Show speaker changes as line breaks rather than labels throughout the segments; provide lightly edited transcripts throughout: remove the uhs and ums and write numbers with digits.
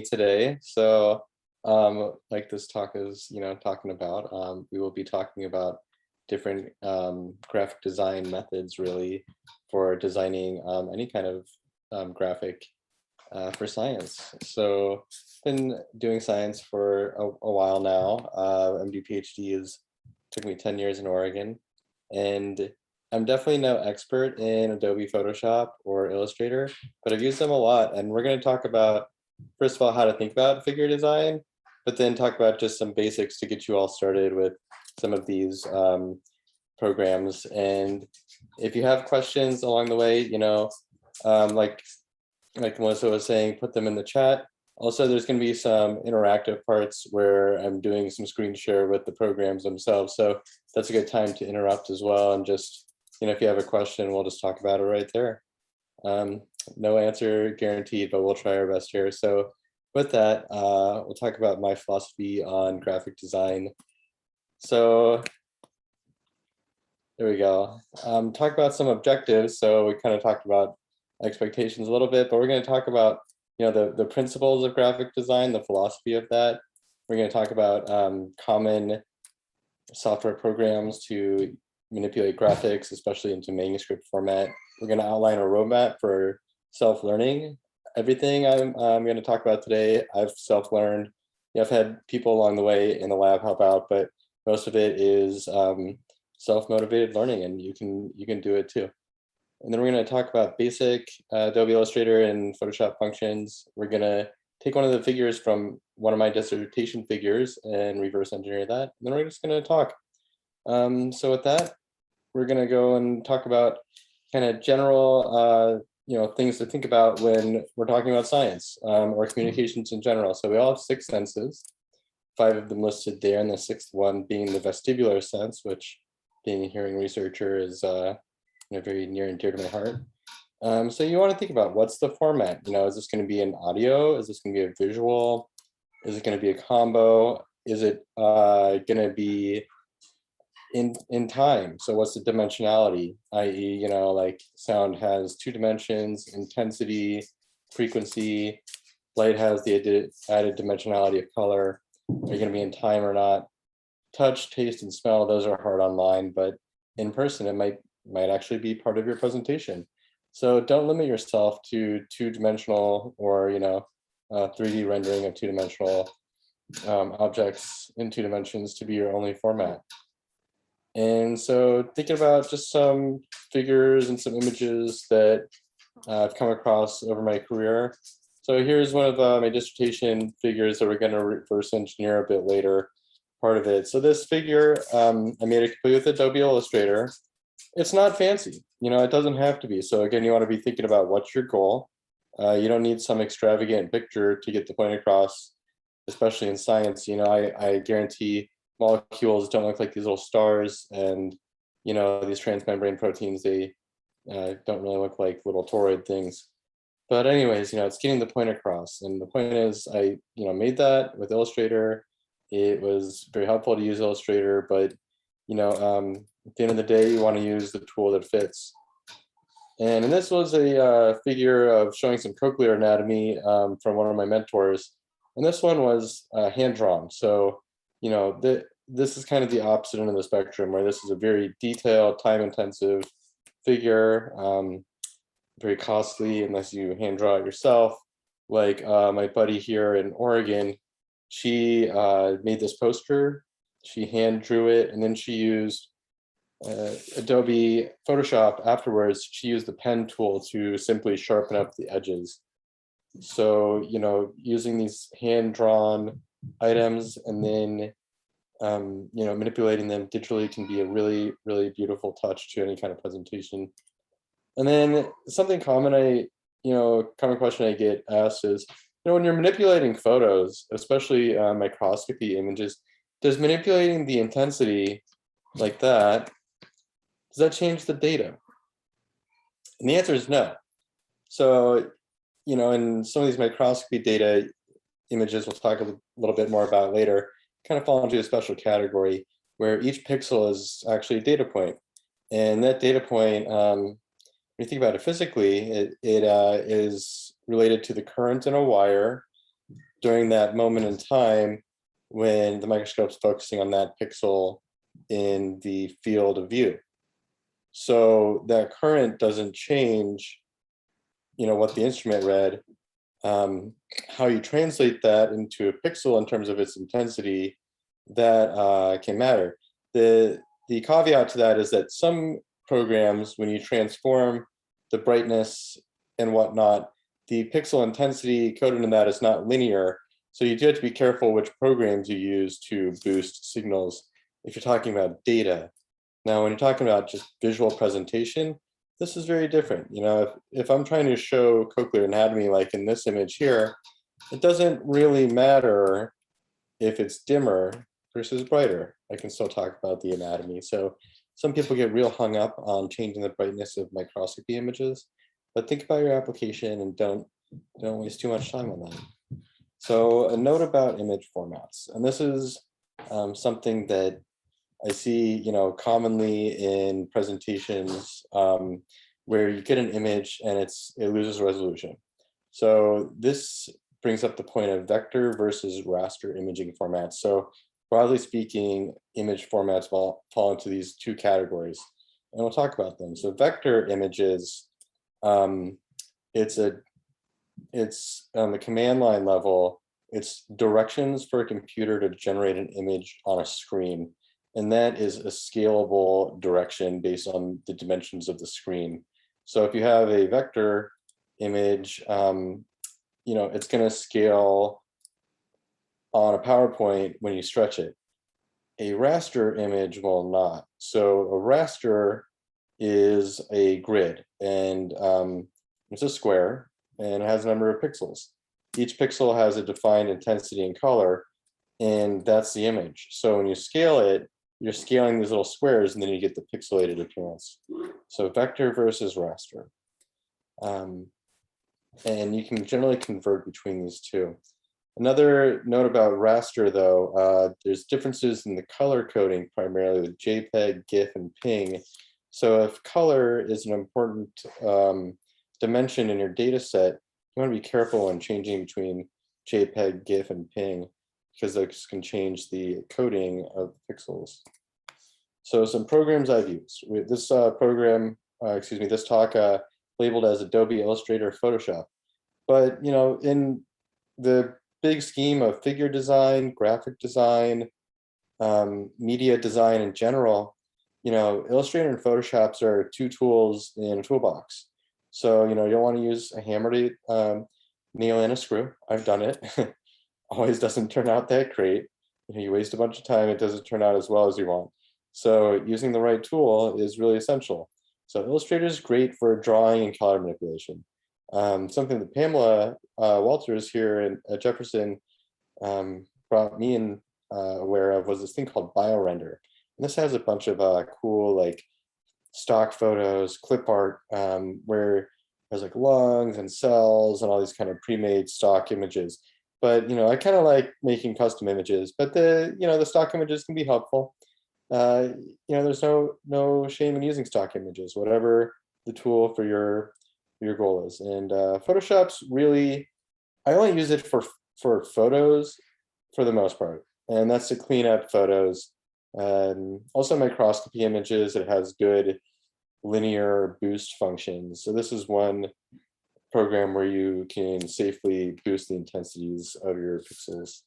today. So, like this talk is, talking about, we will be talking about different graphic design methods, really, for designing any kind of graphic for science. So, been doing science for a while now. MD PhD is took me 10 years in Oregon, and I'm definitely no expert in Adobe Photoshop or Illustrator, but I've used them a lot. And we're going to talk about, first of all, how to think about figure design, but then talk about just some basics to get you all started with some of these programs. And if you have questions along the way, like Melissa was saying, put them in the chat. Also, there's going to be some interactive parts where I'm doing some screen share with the programs themselves. So that's a good time to interrupt as well. And just, if you have a question, we'll just talk about it right there. No answer guaranteed, but we'll try our best here. So with that, we'll talk about my philosophy on graphic design. So there we go. Talk about some objectives. So we kind of talked about expectations a little bit, but we're going to talk about the principles of graphic design, the philosophy of that. We're going to talk about common software programs to manipulate graphics, especially into manuscript format. We're going to outline a roadmap for self-learning. Everything I'm going to talk about today, I've self-learned. I've had people along the way in the lab help out, but most of it is self-motivated learning, and you can do it too. And then we're going to talk about basic Adobe Illustrator and Photoshop functions. We're going to take one of the figures from one of my dissertation figures and reverse engineer that. And then we're just going to talk. So with that, we're going to go and talk about kind of general things to think about when we're talking about science or communications in general. So we all have 6 senses, 5 of them listed there, and the 6th one being the vestibular sense, which, being a hearing researcher, is very near and dear to my heart. So you want to think about, what's the format? Is this going to be an audio? Is this going to be a visual? Is it going to be a combo? Is it going to be in time? So what's the dimensionality? I.e., like sound has 2 dimensions: intensity, frequency. Light has the added dimensionality of color. Are you going to be in time or not? Touch, taste, and smell, those are hard online, but in person it might actually be part of your presentation. So don't limit yourself to 2-dimensional or 3D rendering of 2-dimensional objects in 2 dimensions to be your only format. And so thinking about just some figures and some images that I've come across over my career. So here's one of my dissertation figures that we're going to reverse engineer a bit later, part of it. So this figure, I made it complete with Adobe Illustrator. It's not fancy, it doesn't have to be. So again, you want to be thinking about, what's your goal. You don't need some extravagant picture to get the point across, especially in science. I guarantee molecules don't look like these little stars, and these transmembrane proteins, they don't really look like little toroid things. But anyways, it's getting the point across. And the point is, I made that with Illustrator. It was very helpful to use Illustrator, but at the end of the day, you want to use the tool that fits. And this was a figure of showing some cochlear anatomy from one of my mentors. And this one was hand-drawn. So, this is kind of the opposite end of the spectrum, where this is a very detailed, time-intensive figure, very costly unless you hand-draw it yourself. Like my buddy here in Oregon, she made this poster. She hand drew it, and then she used Adobe Photoshop afterwards. She used the pen tool to simply sharpen up the edges. So, using these hand-drawn items and then, manipulating them digitally can be a really, really beautiful touch to any kind of presentation. And then something common common question I get asked is, when you're manipulating photos, especially microscopy images, does manipulating the intensity like that, does that change the data? And the answer is no. So, in some of these microscopy data images we'll talk a little bit more about later, kind of fall into a special category where each pixel is actually a data point. And that data point, when you think about it physically, it is related to the current in a wire during that moment in time when the microscope's focusing on that pixel in the field of view. So that current doesn't change, what the instrument read. How you translate that into a pixel in terms of its intensity, that can matter. The caveat to that is that some programs, when you transform the brightness and whatnot, the pixel intensity coded in that is not linear. So you do have to be careful which programs you use to boost signals if you're talking about data. Now, when you're talking about just visual presentation, this is very different. If I'm trying to show cochlear anatomy, like in this image here, it doesn't really matter if it's dimmer versus brighter. I can still talk about the anatomy. So some people get real hung up on changing the brightness of microscopy images, but think about your application and don't waste too much time on that. So a note about image formats, and this is something that I see, commonly in presentations where you get an image and it loses resolution. So this brings up the point of vector versus raster imaging formats. So broadly speaking, image formats fall into these two categories, and we'll talk about them. So vector images, it's on the command line level, it's directions for a computer to generate an image on a screen. And that is a scalable direction based on the dimensions of the screen. So if you have a vector image, it's going to scale on a PowerPoint when you stretch it. A raster image will not. So a raster is a grid, and it's a square, and it has a number of pixels. Each pixel has a defined intensity and color, and that's the image. So when you scale it, you're scaling these little squares, and then you get the pixelated appearance. So vector versus raster. And you can generally convert between these two. Another note about raster, though, there's differences in the color coding, primarily with JPEG, GIF, and PNG. So if color is an important dimension in your data set, you want to be careful when changing between JPEG, GIF, and PNG, because those can change the coding of pixels. So some programs I've used. With this this talk labeled as Adobe Illustrator, Photoshop. But in the big scheme of figure design, graphic design, media design in general, Illustrator and Photoshops are two tools in a toolbox. So you don't want to use a hammer to nail in a screw. I've done it. Always doesn't turn out that great. You waste a bunch of time. It doesn't turn out as well as you want. So using the right tool is really essential. So Illustrator is great for drawing and color manipulation. Something that Pamela Walters here at Jefferson brought me in aware of was this thing called BioRender. And this has a bunch of cool like stock photos, clip art, where there's like lungs and cells and all these kind of pre-made stock images. But I kind of like making custom images, but the stock images can be helpful. There's no shame in using stock images, whatever the tool for your goal is. And Photoshop's really, I only use it for photos for the most part, and that's to clean up photos. Also microscopy images, it has good linear boost functions. So this is one program where you can safely boost the intensities of your pixels.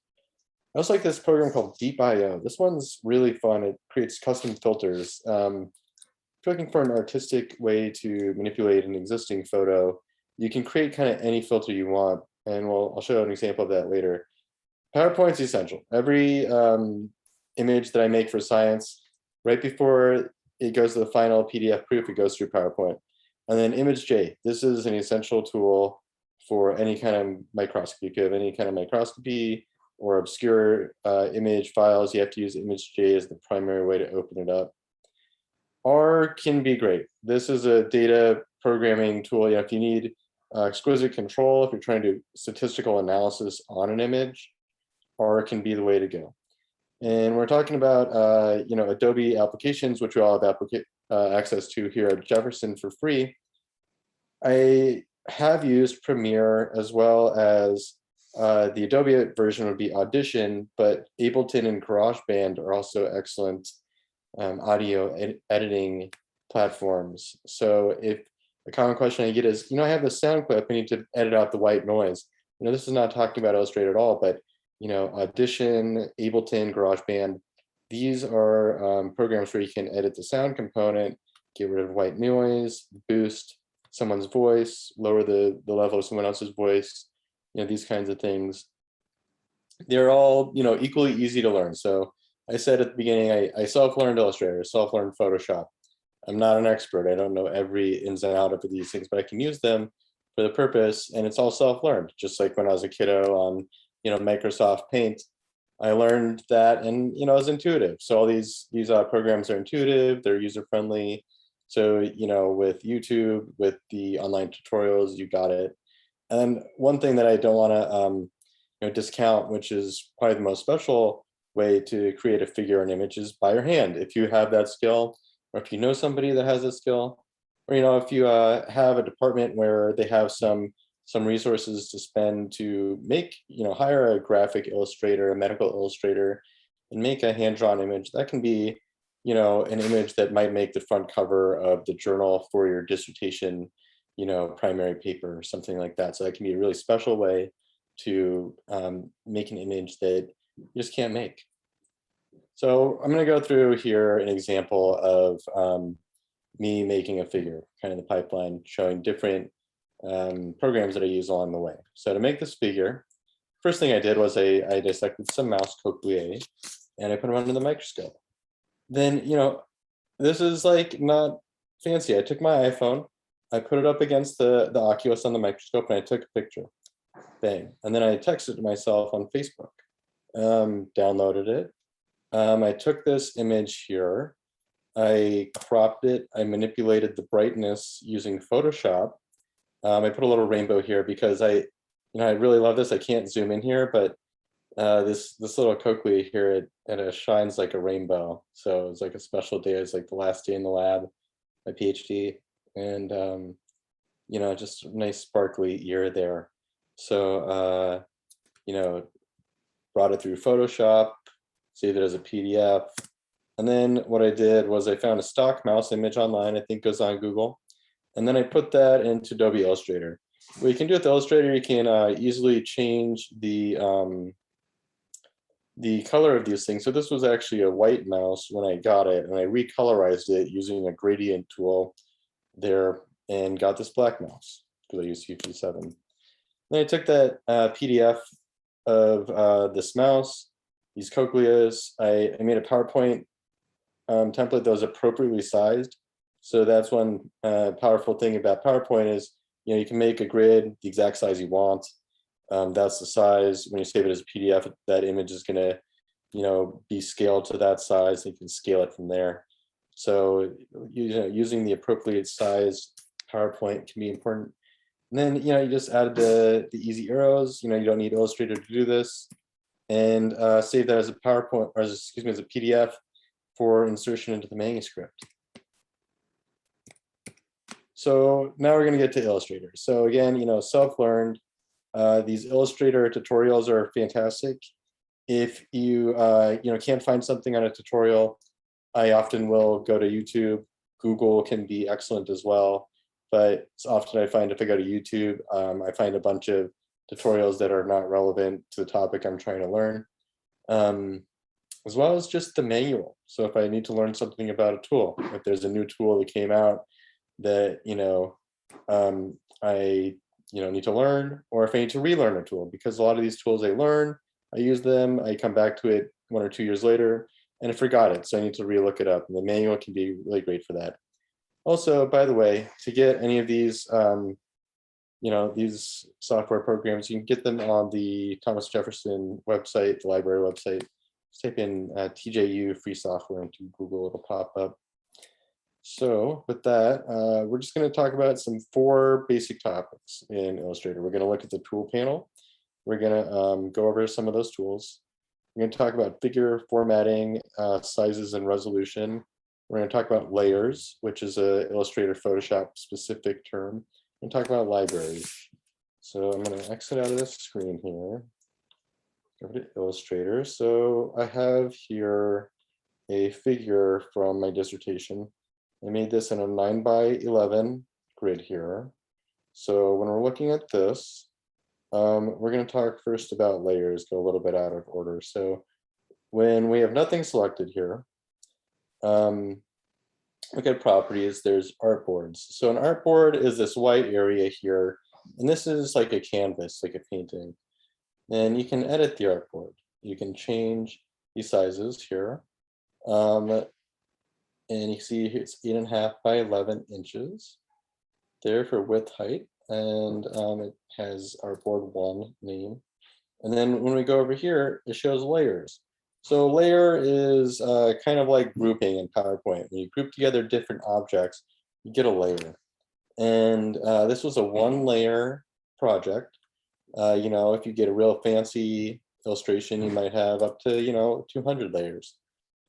I also like this program called Deep.io. This one's really fun. It creates custom filters. If you're looking for an artistic way to manipulate an existing photo, you can create kind of any filter you want. And I'll show an example of that later. PowerPoint's essential. Every image that I make for science, right before it goes to the final PDF proof, it goes through PowerPoint. And then ImageJ, this is an essential tool for any kind of microscopy. If you have any kind of microscopy or obscure image files, you have to use ImageJ as the primary way to open it up. R can be great. This is a data programming tool. If you need exquisite control, if you're trying to do statistical analysis on an image, R can be the way to go. And we're talking about Adobe applications, which we all have access to here at Jefferson for free. I have used Premiere as well as the Adobe version would be Audition, but Ableton and GarageBand are also excellent audio editing platforms. So if a common question I get is, I have this sound clip, I need to edit out the white noise. This is not talking about Illustrator at all, but Audition, Ableton, GarageBand, these are programs where you can edit the sound component, get rid of white noise, boost someone's voice, lower the level of someone else's voice, these kinds of things. They're all, equally easy to learn. So I said at the beginning, I self-learned Illustrator, self-learned Photoshop. I'm not an expert. I don't know every ins and out of these things, but I can use them for the purpose, and it's all self-learned. Just like when I was a kiddo on, Microsoft Paint, I learned that, and it was intuitive. So all these programs are intuitive, they're user-friendly. So with YouTube, with the online tutorials, you got it. And one thing that I don't want to discount, which is probably the most special way to create a figure or an image, is by your hand. If you have that skill, or if you know somebody that has a skill, or if you have a department where they have some resources to spend to make, hire a graphic illustrator, a medical illustrator, and make a hand-drawn image, that can be, an image that might make the front cover of the journal for your dissertation, primary paper or something like that. So that can be a really special way to make an image that you just can't make. So I'm going to go through here an example of me making a figure, kind of the pipeline, showing different programs that I use along the way. So to make this figure, first thing I did was I dissected some mouse cochleae and I put them under the microscope. Then, this is like not fancy. I took my iPhone, I put it up against the Oculus on the microscope, and I took a picture. Bang. And then I texted myself on Facebook, downloaded it. I took this image here, I cropped it, I manipulated the brightness using Photoshop. I put a little rainbow here because I really love this. I can't zoom in here, but this little cochlea here, it shines like a rainbow. So it's like a special day. It's like the last day in the lab, my PhD, and just a nice sparkly ear there. So brought it through Photoshop, saved it as a PDF, and then what I did was I found a stock mouse image online. I think goes on Google, and then I put that into Adobe Illustrator. What you can do with Illustrator, you can easily change the color of these things. So this was actually a white mouse when I got it, and I recolorized it using a gradient tool there and got this black mouse because I used UP7. Then I took that PDF of this mouse, these cochleas. I made a PowerPoint template that was appropriately sized. So that's one powerful thing about PowerPoint is, you can make a grid the exact size you want. That's the size. When you save it as a PDF, that image is going to, be scaled to that size. And you can scale it from there. So, using the appropriate size PowerPoint can be important. And then, you just add the easy arrows. You don't need Illustrator to do this, and save that as a PowerPoint, or as a PDF for insertion into the manuscript. So now we're going to get to Illustrator. So again, self-learned. These Illustrator tutorials are fantastic. If you can't find something on a tutorial, I often will go to YouTube. Google can be excellent as well, but it's often I find if I go to YouTube, I find a bunch of tutorials that are not relevant to the topic I'm trying to learn, as well as just the manual. So if I need to learn something about a tool, if there's a new tool that came out that I need to learn, or if I need to relearn a tool, because a lot of these tools I learn, I use them, I come back to it 1 or 2 years later, and I forgot it, so I need to relook it up, and the manual can be really great for that. Also, by the way, to get any of these, these software programs, you can get them on the Thomas Jefferson website, the library website. Just type in TJU free software into Google, it'll pop up. So with that, we're just going to talk about some 4 basic topics in Illustrator. We're going to look at the tool panel. We're going to go over some of those tools. We're going to talk about figure formatting, sizes and resolution. We're going to talk about layers, which is a Illustrator Photoshop specific term. We're going to talk about libraries. So I'm going to exit out of this screen here. Go to Illustrator. So I have here a figure from my dissertation. I made this in a 9x11 grid here. So when we're looking at this, we're going to talk first about layers, go a little bit out of order. So when we have nothing selected here, look at properties, there's artboards. So an artboard is this white area here, and this is like a canvas, like a painting. And you can edit the artboard. You can change the sizes here. And you see here it's 8.5 by 11 inches there for width height. And it has artboard 1 name. And then when we go over here, it shows layers. So layer is kind of like grouping in PowerPoint. When you group together different objects, you get a layer. And this was a 1-layer project. You know, if you get a real fancy illustration, you might have up to, 200 layers,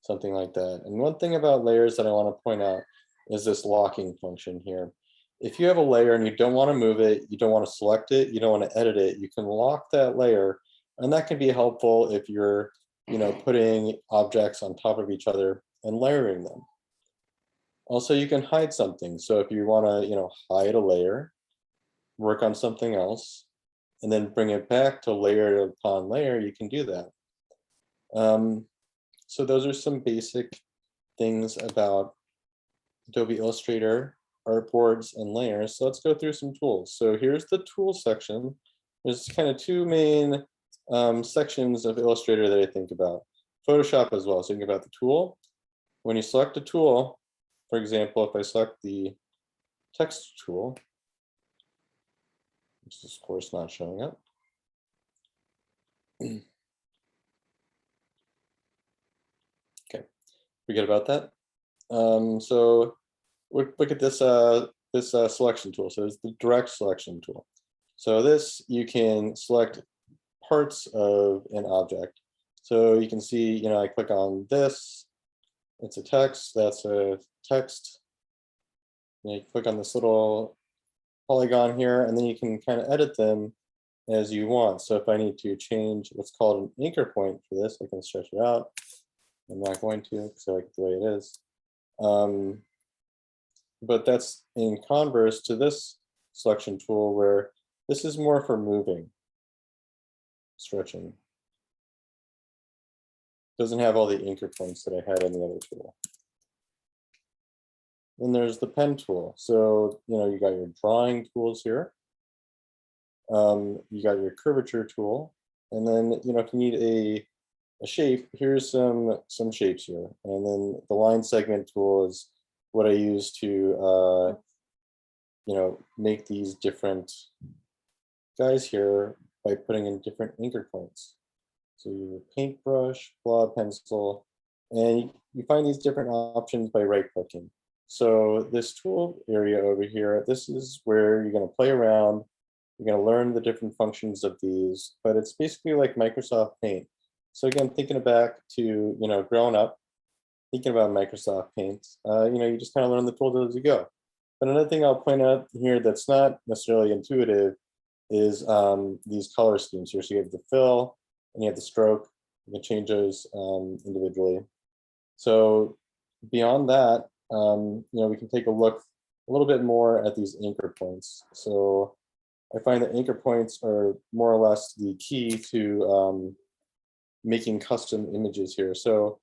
something like that. And one thing about layers that I want to point out is this locking function here. If you have a layer and you don't want to move it, you don't want to select it, you don't want to edit it, you can lock that layer. And that can be helpful if you're, putting objects on top of each other and layering them. Also, you can hide something. So if you want to, hide a layer, work on something else, and then bring it back to layer upon layer, you can do that. So those are some basic things about Adobe Illustrator, artboards, and layers. So let's go through some tools. So here's the tool section. There's kind of 2 main sections of Illustrator that I think about. Photoshop as well. So think about the tool. When you select a tool, for example, if I select the text tool, which is of course not showing up. Okay, forget about that. So look at this selection tool. So it's the direct selection tool. So this, you can select parts of an object. So you can see, I click on this, it's a text, that's a text. You click on this little polygon here, and then you can kind of edit them as you want. So if I need to change what's called an anchor point for this, I can stretch it out. I'm not going to, because I like it the way it is. But that's in converse to this selection tool, where this is more for moving, stretching. Doesn't have all the anchor points that I had in the other tool. Then there's the pen tool. So, you got your drawing tools here. You got your curvature tool. And then, if you need a shape, here's some shapes here. And then the line segment tool is what I use to, make these different guys here by putting in different anchor points. So your paintbrush, blob pencil, and you find these different options by right-clicking. So this tool area over here, this is where you're going to play around. You're going to learn the different functions of these, but it's basically like Microsoft Paint. So again, thinking back to, growing up, thinking about Microsoft Paint, you just kind of learn the tools as you go. But another thing I'll point out here that's not necessarily intuitive is these color schemes here. So you have the fill and you have the stroke. You can change those individually. So beyond that, we can take a look a little bit more at these anchor points. So I find that anchor points are more or less the key to making custom images here. So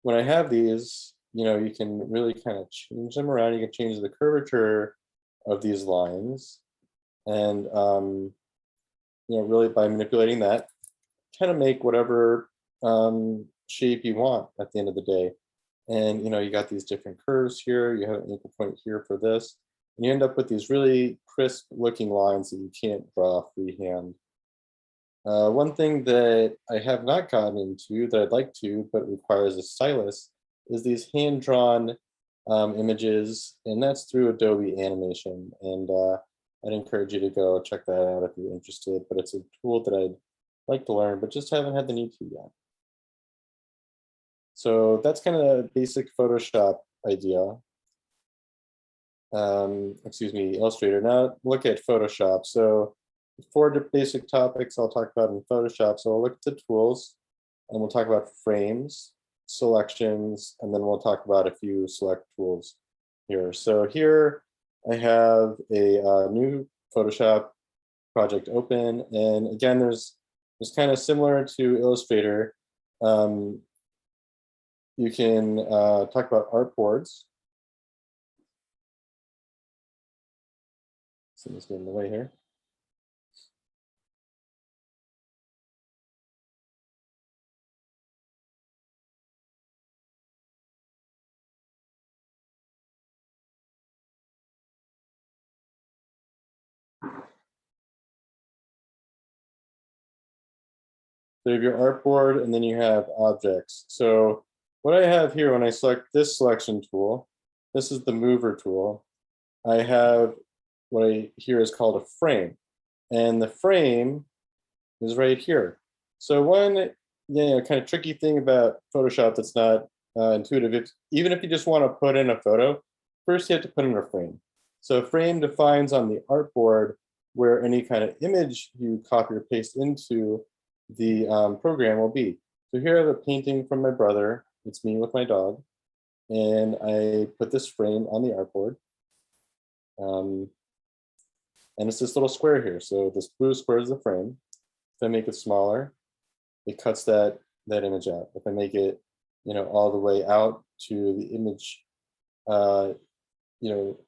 when I have these, you can really kind of change them around. You can change the curvature of these lines, and really by manipulating that, kind of make whatever shape you want at the end of the day. And you got these different curves here. You have an anchor point here for this, and you end up with these really crisp looking lines that you can't draw freehand. One thing that I have not gotten into that I'd like to, but requires a stylus, is these hand-drawn images, and that's through Adobe Animation. And I'd encourage you to go check that out if you're interested. But it's a tool that I'd like to learn, but just haven't had the need to yet. So that's kind of a basic Photoshop idea. Illustrator. Now look at Photoshop. So four basic topics I'll talk about in Photoshop. So we'll look at the tools, and we'll talk about frames, selections, and then we'll talk about a few select tools here. So here I have a new Photoshop project open, and again, there's kind of similar to Illustrator. You can talk about artboards. Something's getting in the way here. So you have your artboard, and then you have objects. So what I have here, when I select this selection tool, this is the mover tool. I have what I here is called a frame, and the frame is right here. So one kind of tricky thing about Photoshop that's not intuitive, even if you just want to put in a photo, first you have to put in a frame. So frame defines on the artboard where any kind of image you copy or paste into the program will be. So here I have a painting from my brother. It's me with my dog. And I put this frame on the artboard. And it's this little square here. So this blue square is the frame. If I make it smaller, it cuts that image out. If I make it, all the way out to the image,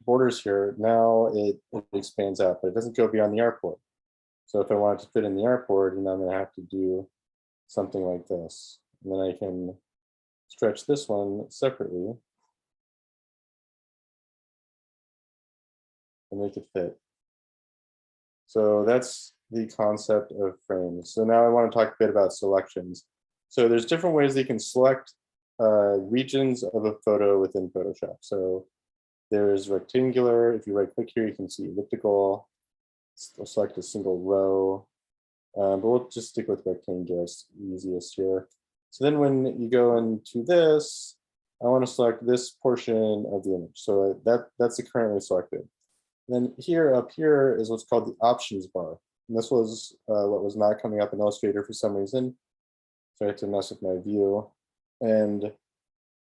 borders here, now it expands out, but it doesn't go beyond the artboard. So if I want it to fit in the artboard, I'm going to have to do something like this. And then I can stretch this one separately and make it fit. So that's the concept of frames. So now I want to talk a bit about selections. So there's different ways that you can select regions of a photo within Photoshop. So there's rectangular. If you right click here, you can see elliptical. We'll select a single row, but we'll just stick with rectangular, it's easiest here. So then when you go into this, I want to select this portion of the image. So that's currently selected. Then here, up here, is what's called the options bar. And this was what was not coming up in Illustrator for some reason. So I had to mess with my view. And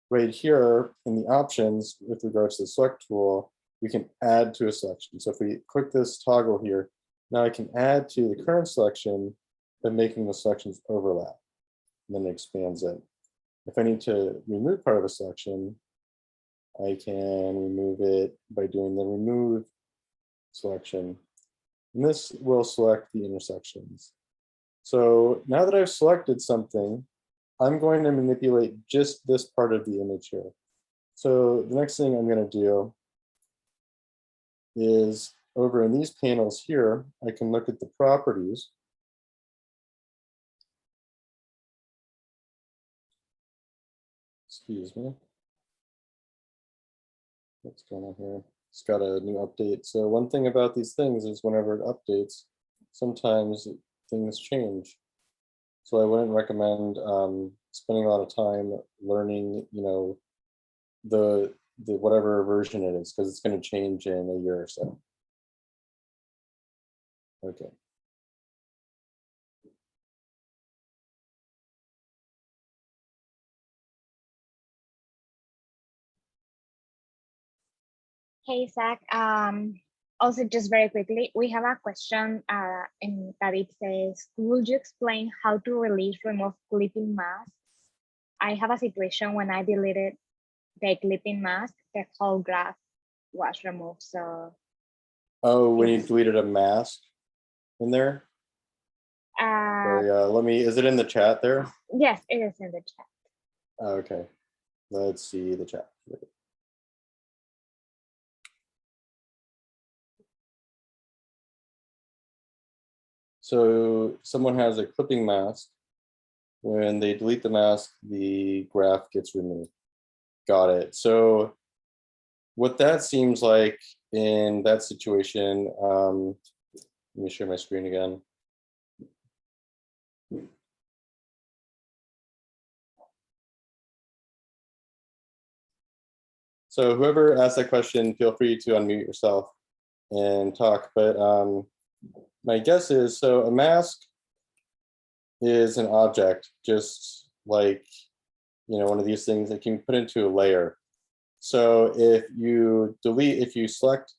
right here in the options, with regards to the select tool, we can add to a selection. So if we click this toggle here, now I can add to the current selection by making the selections overlap. And then it expands it. If I need to remove part of a selection, I can remove it by doing the remove selection. And this will select the intersections. So now that I've selected something, I'm going to manipulate just this part of the image here. So the next thing I'm going to do is over in these panels here, I can look at the properties. Excuse me. What's going on here? It's got a new update. So one thing about these things is whenever it updates, sometimes things change. So I wouldn't recommend spending a lot of time learning, the whatever version it is, because it's going to change in a year or so. Okay.
Hey, Zach. Also, just very quickly, we have a question in that it says, would you explain how to release remove clipping masks? I have a situation when I deleted the clipping mask, the whole graph was removed. So.
Oh, when you deleted a mask in there? Sorry, is it in the chat there?
Yes, it is in the chat.
Okay, let's see the chat. So someone has a clipping mask. When they delete the mask, the graph gets removed. Got it. So what that seems like in that situation, let me share my screen again. So whoever asked that question, feel free to unmute yourself and talk. But my guess is, so a mask is an object, just like, one of these things that can be put into a layer. So if you select,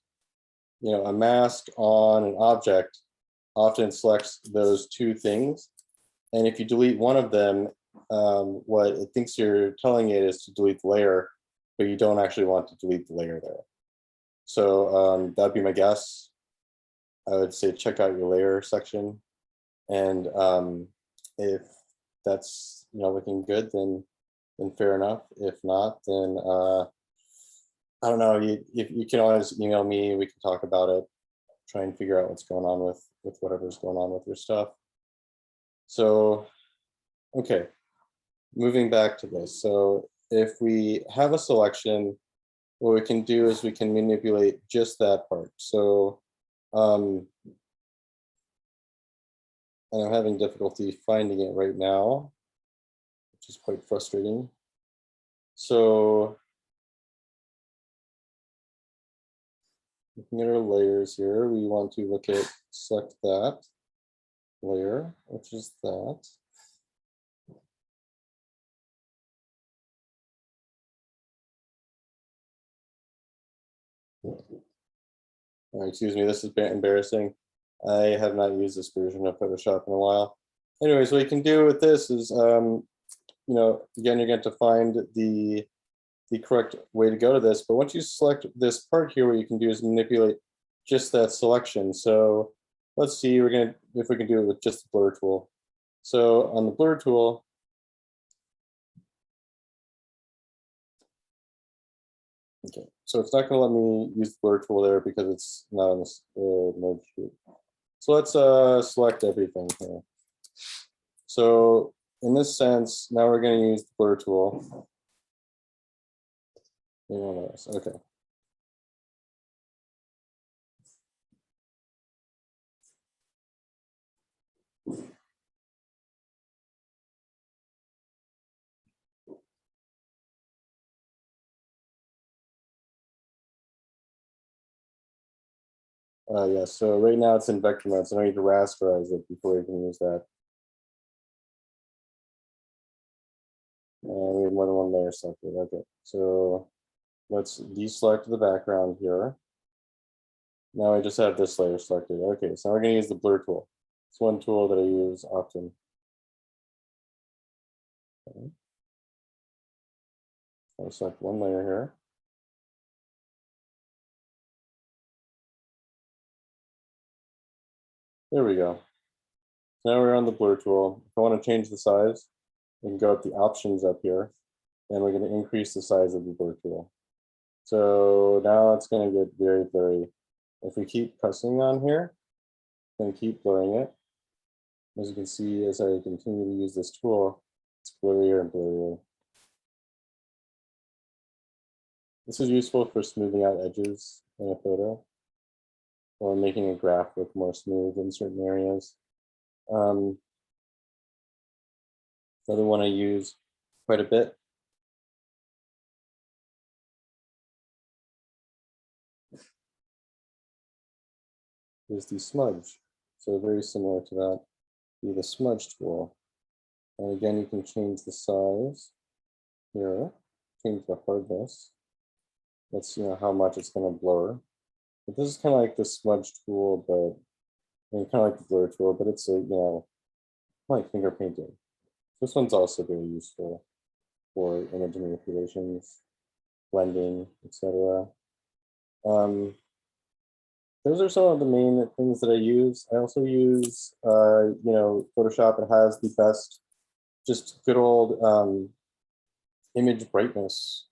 a mask on an object, often it selects those two things. And if you delete one of them, what it thinks you're telling it is to delete the layer, but you don't actually want to delete the layer there. So that'd be my guess. I would say check out your layer section. And if that's looking good, then fair enough. If not, then I don't know. You can always email me. We can talk about it. Try and figure out what's going on with whatever's going on with your stuff. So, okay, moving back to this. So if we have a selection, what we can do is we can manipulate just that part. So, and I'm having difficulty finding it right now, which is quite frustrating. So looking at our layers here, we want to select that layer, which is that. Excuse me, this is embarrassing. I have not used this version of Photoshop in a while. Anyways, what you can do with this is, again, you're going to find the correct way to go to this. But once you select this part here, what you can do is manipulate just that selection. So let's see, if we can do it with just the blur tool. So on the blur tool, okay, so it's not going to let me use the blur tool there because it's not on this merge group. So let's select everything here. So in this sense, now we're going to use the blur tool. Okay. Yeah, so right now it's in vector mode, so I need to rasterize it before we can use that. And we have more than one layer selected. Okay, so let's deselect the background here. Now I just have this layer selected. Okay, so we're going to use the blur tool. It's one tool that I use often. Okay. I'll select one layer here. There we go. So now we're on the blur tool. If I want to change the size, we can go up the options up here, and we're going to increase the size of the blur tool. So now it's going to get very blurry. If we keep pressing on here, and keep blurring it, as you can see, as I continue to use this tool, it's blurrier and blurrier. This is useful for smoothing out edges in a photo or making a graph look more smooth in certain areas. Another one I use quite a bit is the smudge. So very similar to that, be the smudge tool. And again, you can change the size here, change the hardness. Let's see how much it's going to blur. But this is kind of like the smudge tool, but kind of like the blur tool, but it's like finger painting. This one's also very useful for image manipulations, blending, etc. Those are some of the main things that I use. I also use, Photoshop. It has the best, just good old image brightness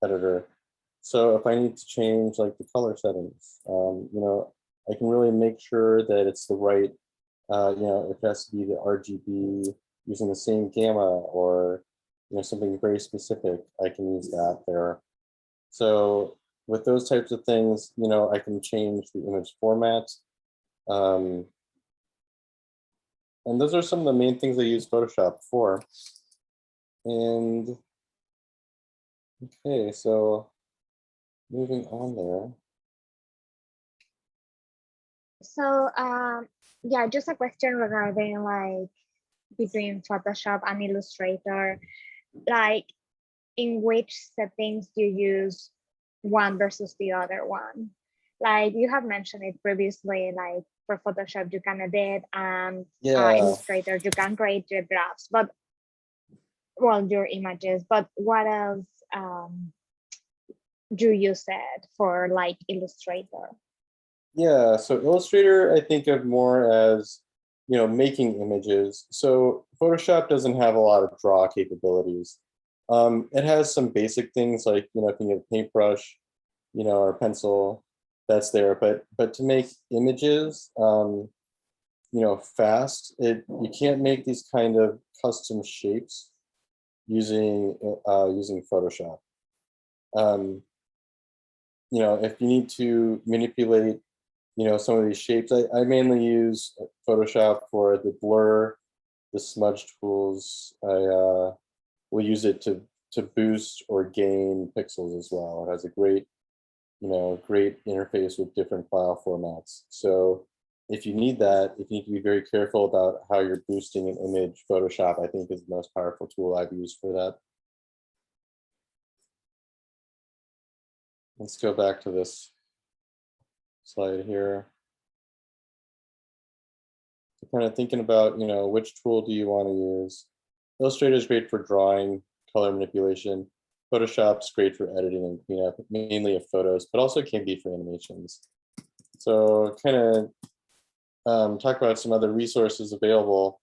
editor. So if I need to change like the color settings, I can really make sure that it's the right, it has to be the RGB using the same gamma or, something very specific. I can use that there. So with those types of things, I can change the image format. And those are some of the main things I use Photoshop for. And okay, so moving on there.
So yeah, just a question regarding like between Photoshop and Illustrator, like in which settings you use one versus the other one. Like you have mentioned it previously, like for Photoshop you can edit and
Yeah,
Illustrator you can create your drafts, but well, your images. But what else do you said for like Illustrator?
yeah. So Illustrator, I think of more as, making images. So Photoshop doesn't have a lot of draw capabilities. It has some basic things like, if you get a paintbrush, or pencil, that's there. But to make images, fast, you can't make these kind of custom shapes using Photoshop. Um, if you need to manipulate, some of these shapes, I mainly use Photoshop for the blur, the smudge tools. I will use it to boost or gain pixels as well. It has a great interface with different file formats. So if you need that, if you need to be very careful about how you're boosting an image, Photoshop, I think, is the most powerful tool I've used for that. Let's go back to this slide here. So kind of thinking about, which tool do you want to use? Illustrator is great for drawing, color manipulation. Photoshop's great for editing and cleanup, mainly of photos, but also can be for animations. So kind of talk about some other resources available.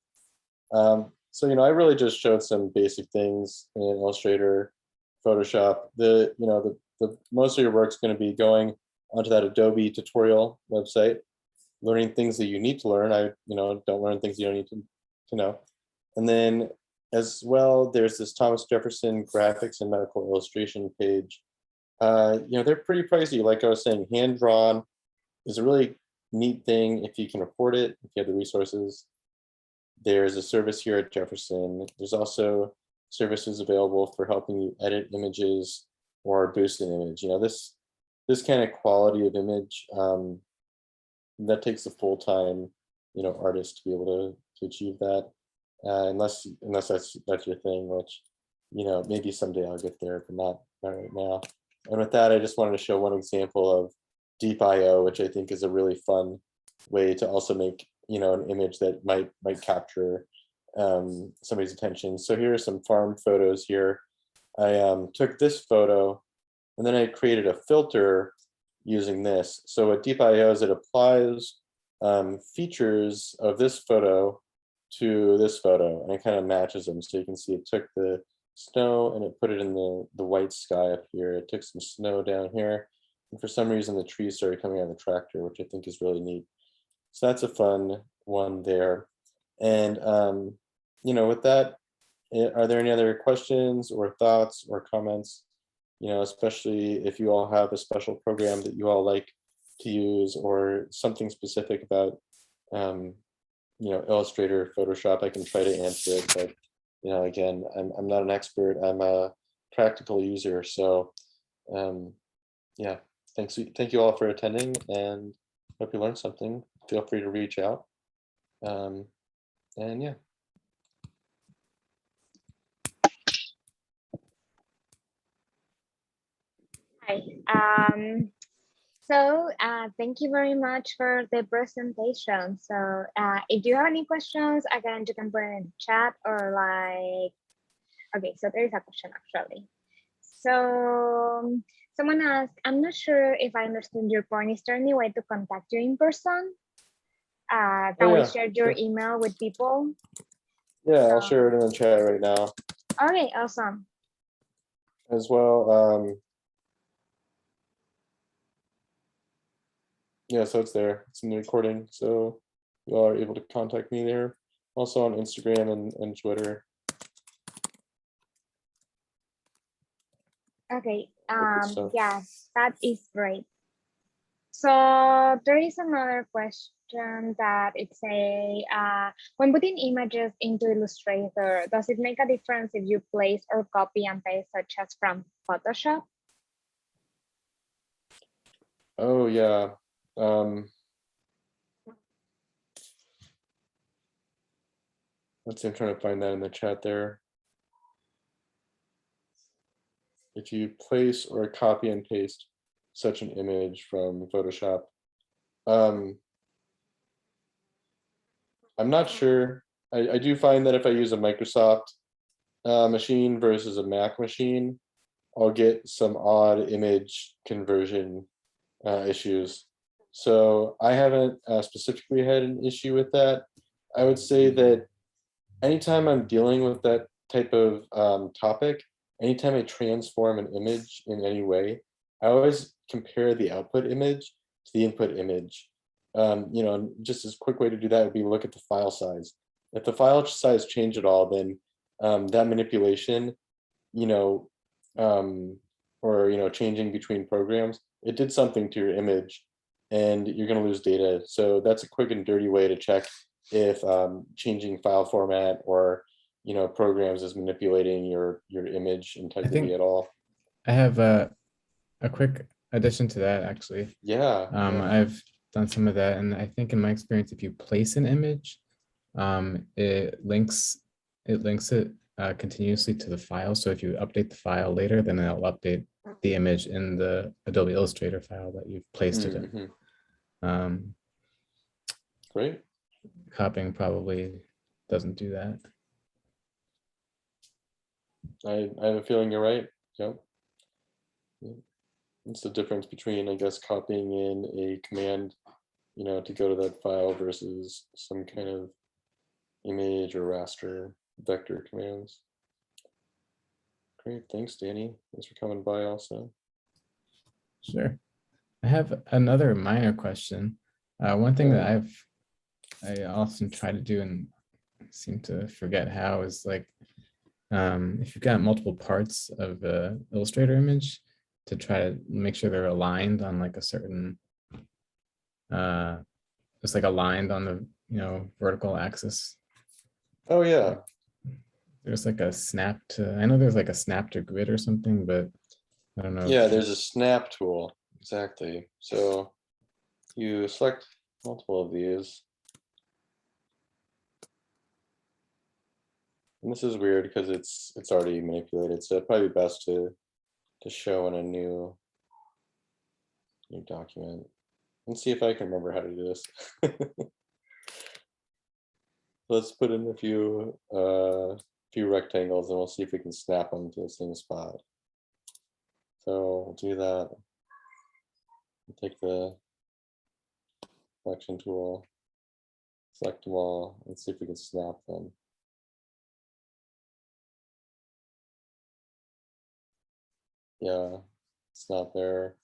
So I really just showed some basic things in Illustrator, Photoshop. The most of your work's going to be going onto that Adobe tutorial website, learning things that you need to learn. Don't learn things you don't need to know. And then as well, there's this Thomas Jefferson graphics and medical illustration page. They're pretty pricey. Like I was saying, hand drawn is a really neat thing if you can afford it, if you have the resources. There's a service here at Jefferson. There's also services available for helping you edit images or boost an image. This kind of quality of image, that takes a full-time, artist to be able to achieve that. Unless that's your thing, which, maybe someday I'll get there, but not right now. And with that, I just wanted to show one example of Deep.io, which I think is a really fun way to also make, an image that might capture somebody's attention. So here are some farm photos here. I took this photo and then I created a filter using this. So what Deep.io is, it applies features of this photo to this photo, and it kind of matches them. So you can see it took the snow and it put it in the white sky up here. It took some snow down here, and for some reason the trees started coming out of the tractor, which I think is really neat. So that's a fun one there. And with that, are there any other questions or thoughts or comments? Especially if you all have a special program that you all like to use or something specific about, Illustrator, Photoshop, I can try to answer it. But, again, I'm not an expert. I'm a practical user. So, yeah, thank you all for attending, and hope you learned something. Feel free to reach out. And yeah.
Hi. So thank you very much for the presentation. So if you have any questions, again, you can put it in the chat or like, okay, so there is a question actually. So someone asked, I'm not sure if I understood your point. Is there any way to contact you in person? Can we share your email with people?
Yeah, I'll share it in the chat right now.
Okay, awesome.
As well, yeah, so it's there. It's in the recording, so you all are able to contact me there. Also on Instagram and Twitter.
Okay, yeah, that is great. So there is another question that it's when putting images into Illustrator, does it make a difference if you place or copy and paste such as from Photoshop?
Oh yeah. Let's see, I'm trying to find that in the chat there. If you place or copy and paste such an image from Photoshop, I'm not sure. I do find that if I use a Microsoft machine versus a Mac machine, I'll get some odd image conversion issues. So I haven't specifically had an issue with that. I would say that anytime I'm dealing with that type of topic, anytime I transform an image in any way, I always compare the output image to the input image. You know, just as a quick way to do that would be look at the file size. If the file size changed at all, then that manipulation, you know, or changing between programs, it did something to your image, and you're going to lose data. So that's a quick and dirty way to check if changing file format or programs is manipulating your image integrity at all.
I have a quick addition to that, actually.
Yeah.
I've done some of that, and I think in my experience, if you place an image, it links it continuously to the file. So if you update the file later, then it'll update the image in the Adobe Illustrator file that you've placed it in.
Great.
Copying probably doesn't do that.
I have a feeling you're right. Yep. It's the difference between, I guess, copying in a command, to go to that file versus some kind of image or raster vector commands. Great, thanks, Danny. Thanks for coming by also.
Sure. I have another minor question. One thing that I often try to do and seem to forget how is like, if you've got multiple parts of the Illustrator image, to try to make sure they're aligned on like a certain, it's like aligned on the vertical axis.
Oh yeah.
There's like a snap to, I know there's like a snap to grid or something, but I don't know.
Yeah, there's a snap tool. Exactly. So you select multiple of these. And this is weird because it's already manipulated, so it'd probably be best to show in a new document. Let's see if I can remember how to do this. Let's put in a few rectangles and we'll see if we can snap them to the same spot. So we'll do that. We'll take the selection tool, select them all, and see if we can snap them. Yeah, it's not there.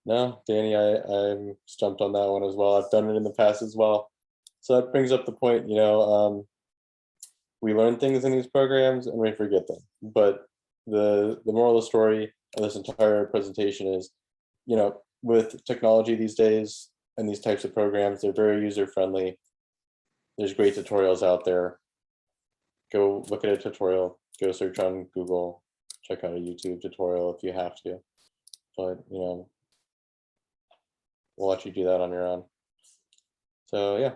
No, Danny, I'm stumped on that one as well. I've done it in the past as well. So that brings up the point, we learn things in these programs and we forget them. But the moral of the story of this entire presentation is, with technology these days and these types of programs, they're very user-friendly. There's great tutorials out there. Go look at a tutorial, go search on Google, check out a YouTube tutorial if you have to. But, we'll let you do that on your own. So yeah.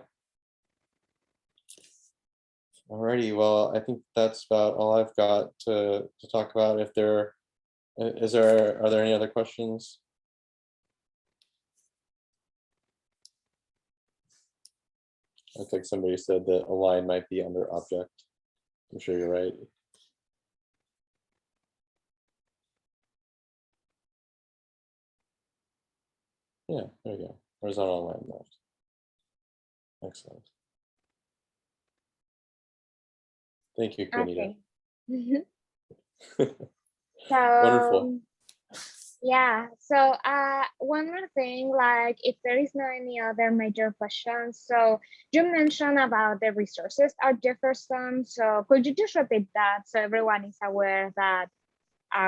Alrighty, well, I think that's about all I've got to talk about. If are there any other questions? I think somebody said that align might be under object. I'm sure you're right. Yeah, there you go. Horizontal line left. Excellent. Thank you, Quinita.
Okay. So
wonderful.
Yeah, so one more thing, like if there is not any other major questions, so you mentioned about the resources at Jefferson, so could you just repeat that so everyone is aware that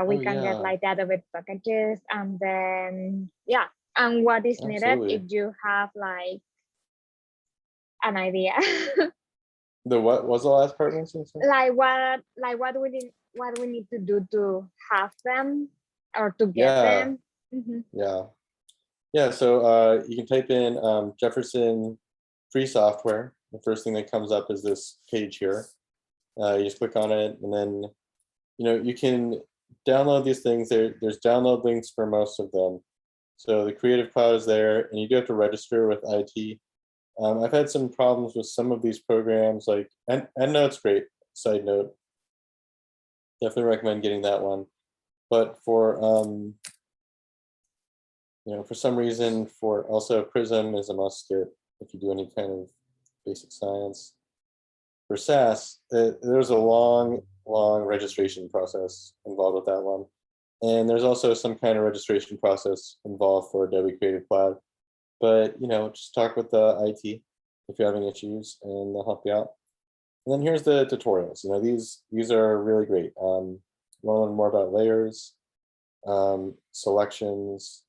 we can get like the Adobe packages, and then yeah, and what is needed if you have like an idea.
The what was the last part?
Like what we need to do to have them or to get them.
Yeah, so you can type in Jefferson free software. The first thing that comes up is this page here. You just click on it, and then you can download these things. There's download links for most of them. So the Creative Cloud is there, and you do have to register with IT. I've had some problems with some of these programs, like EndNote's great. Side note, definitely recommend getting that one. But for for some reason, for also Prism is a must get if you do any kind of basic science. For SAS, there's a long registration process involved with that one. And there's also some kind of registration process involved for Adobe Creative Cloud. But just talk with the IT if you're having issues, and they'll help you out. And then here's the tutorials. These are really great. You want to learn more about layers, selections.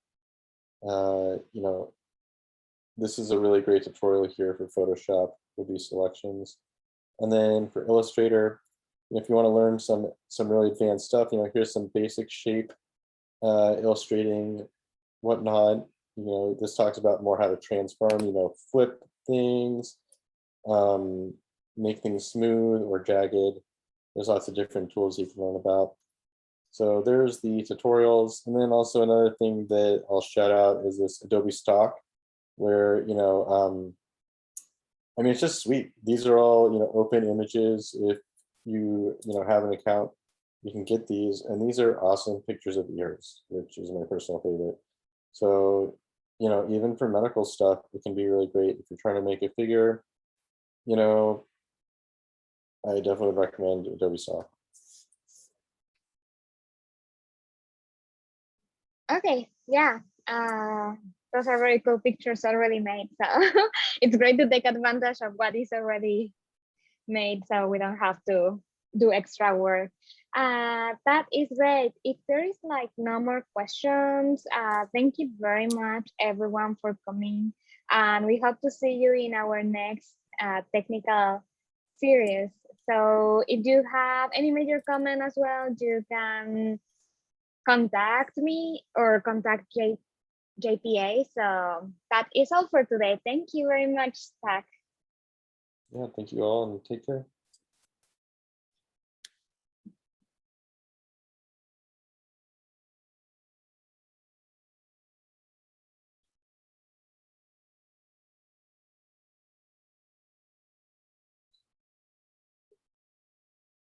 This is a really great tutorial here for Photoshop, would be selections. And then for Illustrator, if you want to learn some really advanced stuff, here's some basic shape illustrating, whatnot. This talks about more how to transform, flip things, make things smooth or jagged. There's lots of different tools you can learn about. So there's the tutorials. And then also another thing that I'll shout out is this Adobe Stock, where, it's just sweet. These are all, open images. If you, have an account, you can get these. And these are awesome pictures of ears, which is my personal favorite. So, even for medical stuff, it can be really great. If you're trying to make a figure, I definitely recommend Adobe Stock.
Okay, yeah. Those are very cool pictures already made. So it's great to take advantage of what is already made, so we don't have to do extra work. That is great. If there is no more questions, thank you very much everyone for coming, and we hope to see you in our next technical series. So if you have any major comment as well, you can contact me or contact JPA. So that is all for today. Thank you very much, Zach.
Yeah, thank you all, and take care.